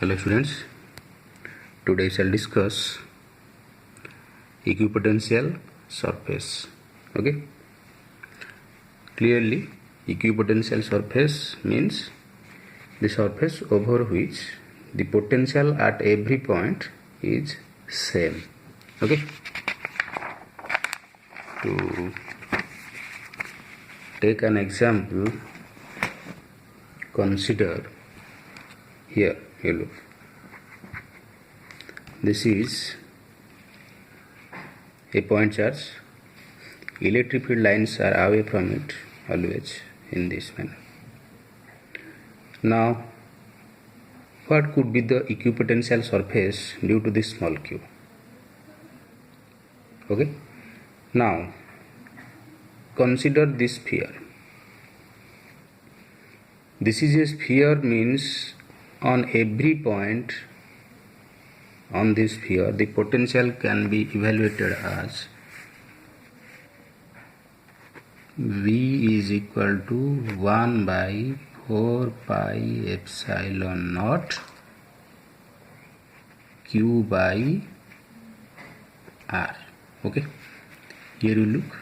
Hello students, today I shall discuss equipotential surface. Okay, clearly equipotential surface means the surface over which the potential at every point is same. Okay, to take an example, consider here, you look, this is a point charge. Electric field lines are away from it always in this manner. Now, what could be the equipotential surface due to this small q? Okay. Now, consider this sphere. This is a sphere, means on every point on this sphere the potential can be evaluated as V is equal to 1 by 4 pi epsilon naught q by r. Okay, here you look,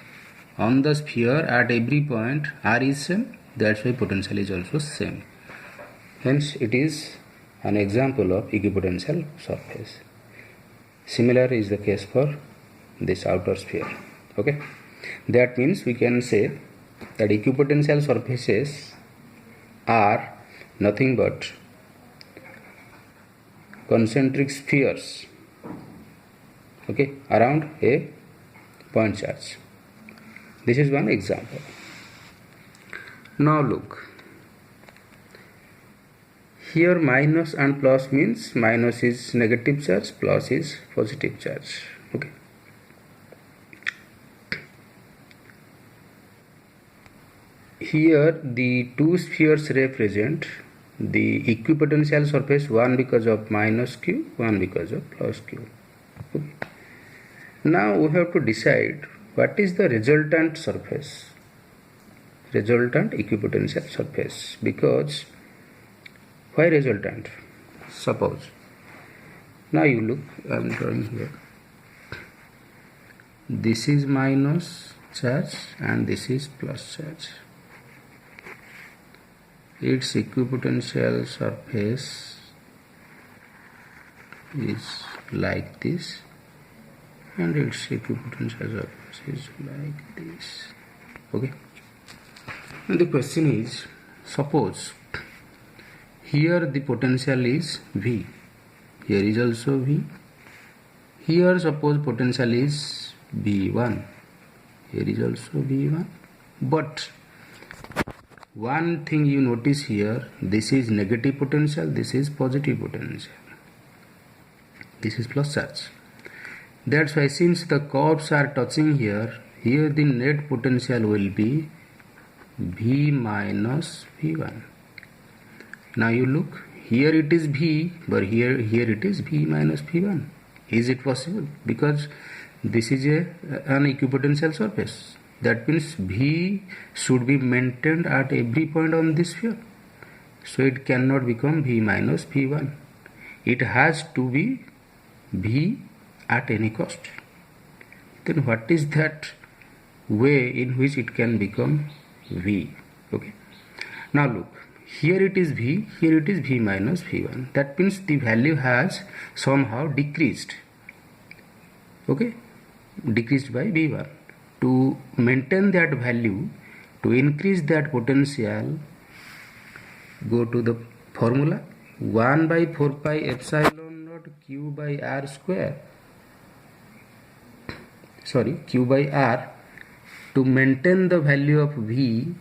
on the sphere at every point r is same, that's why potential is also same. Hence it is an example of equipotential surface. Similar is the case for this outer sphere. Okay, that means we can say that equipotential surfaces are nothing but concentric spheres, okay, around a point charge. This is one example. Now look, here minus and plus means minus is negative charge, plus is positive charge. Okay. Here the two spheres represent the equipotential surface, one because of minus q, one because of plus q. Okay. Now we have to decide what is the resultant surface, resultant equipotential surface, because why resultant? Suppose, now you look, I am drawing here, this is minus charge and this is plus charge. Its equipotential surface is like this and its equipotential surface is like this. Okay. And the question is, suppose here the potential is V, here is also V, here suppose potential is V1, here is also V1, but one thing you notice here, this is negative potential, this is positive potential, this is plus charge. That's why since the curves are touching here, here the net potential will be V minus V1. Now you look, here it is V, but here it is V minus V1. Is it possible? Because this is an equipotential surface. That means V should be maintained at every point on this sphere. So it cannot become V minus V1. It has to be V at any cost. Then what is that way in which it can become V? Okay. Now look, here it is V, here it is V minus V1. That means the value has somehow decreased. Okay, decreased by V1. To maintain that value, to increase that potential, go to the formula 1 by 4 pi epsilon naught q by r square. Q by r. To maintain the value of V,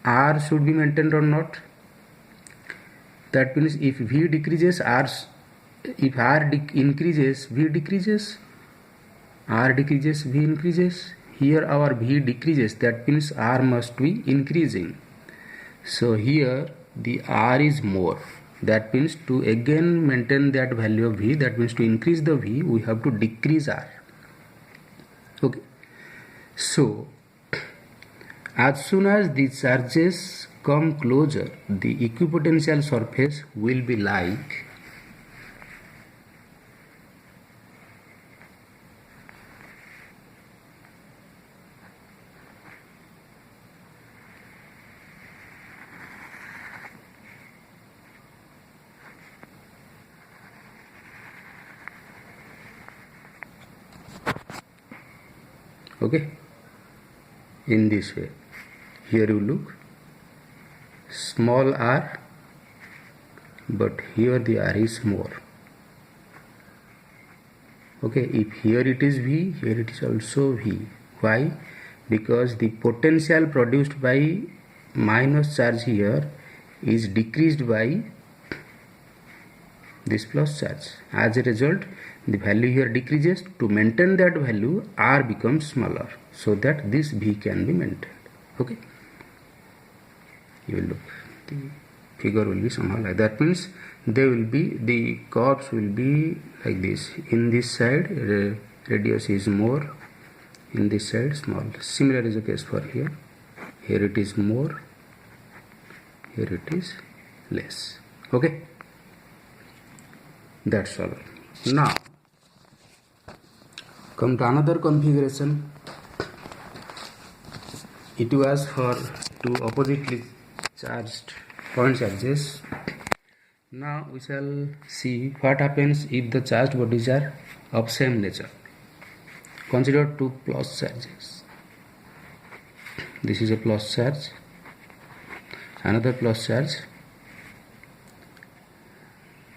r should be maintained or not. That means if V decreases, if r increases, V decreases, r decreases, V increases. Here our V decreases, that means r must be increasing. So here the r is more. That means to again maintain that value of V, that means to increase the V, we have to decrease r. Okay. So as soon as the charges come closer, the equipotential surface will be like Okay, in this way. Here you look, small r, but here the r is more. Okay, if here it is V, here it is also V. Why? Because the potential produced by minus charge here is decreased by this plus charge. As a result, the value here decreases. To maintain that value, R becomes smaller, so that this V can be maintained. Okay, you will look, the figure will be somehow like that. Means they will be, the curves will be like this. In this side radius is more, in this side small. Similar is the case for here. Here it is more, here it is less. Okay, that's all. Now come to another configuration. It was for two oppositely charged point charges. Now we shall see what happens if the charged bodies are of same nature. Consider two plus charges. This is a plus charge, another plus charge.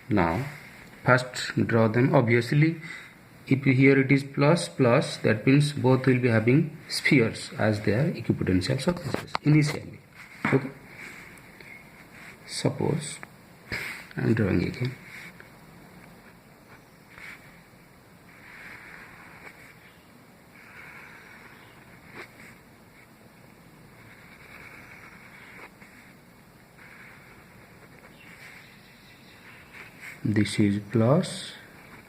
Now first draw them. Obviously, if here it is plus plus, that means both will be having spheres as their equipotential surfaces initially. Okay, suppose I am drawing again. This is plus,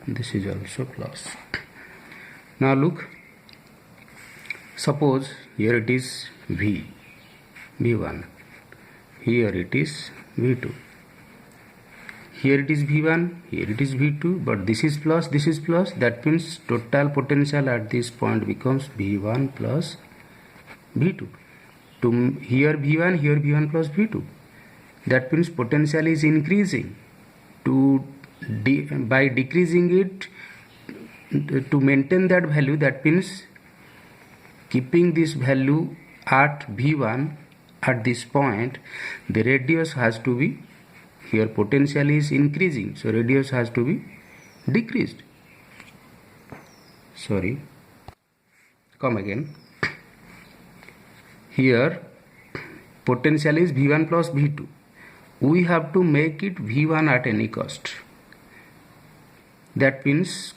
this is also plus. Now look, suppose here it is V1, here it is V2, here it is V1, here it is V2, but this is plus, that means total potential at this point becomes V1 plus V2. To here V1, here V1 plus V2, that means potential is increasing. By decreasing it, to maintain that value, that means keeping this value at V1 at this point, the radius has to be, here potential is increasing, so radius has to be decreased. Sorry, come again. Here potential is V1 plus V2. We have to make it V1 at any cost. That means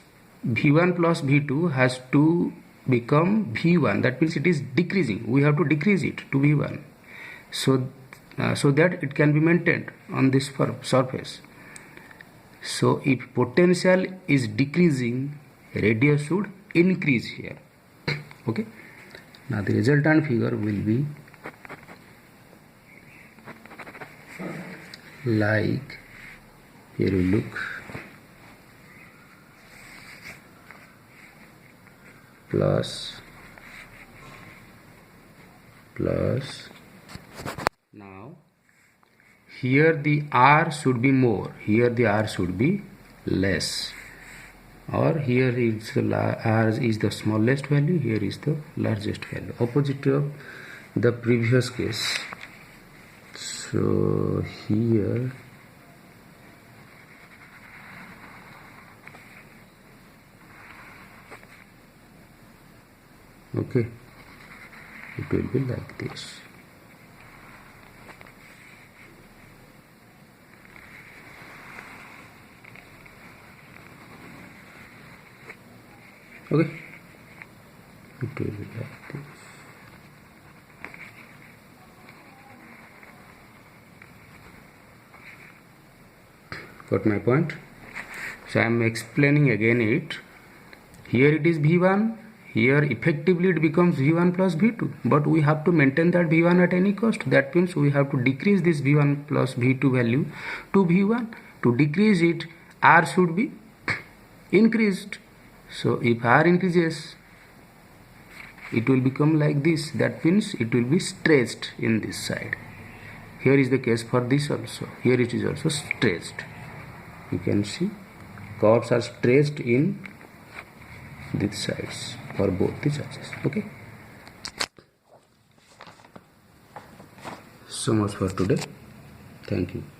V1 plus V2 has to become V1. That means it is decreasing. We have to decrease it to V1, so that it can be maintained on this surface. So if potential is decreasing, radius should increase here. Okay. Now the resultant figure will be like, here you look, plus. Now here the R should be more, here the R should be less, or here is the R is the smallest value, here is the largest value, opposite of the previous case. So here okay, it will be like this. Okay, it will be like this. Got my point? So I am explaining again it. Here it is V1, here effectively it becomes V1 plus V2, but we have to maintain that V1 at any cost. That means we have to decrease this V1 plus V2 value to V1. To decrease it, R should be increased. So if R increases, it will become like this. That means it will be stretched in this side. Here is the case for this also. Here it is also stretched. You can see curves are stretched in these sides. for both the charges. Okay, so much for today. Thank you.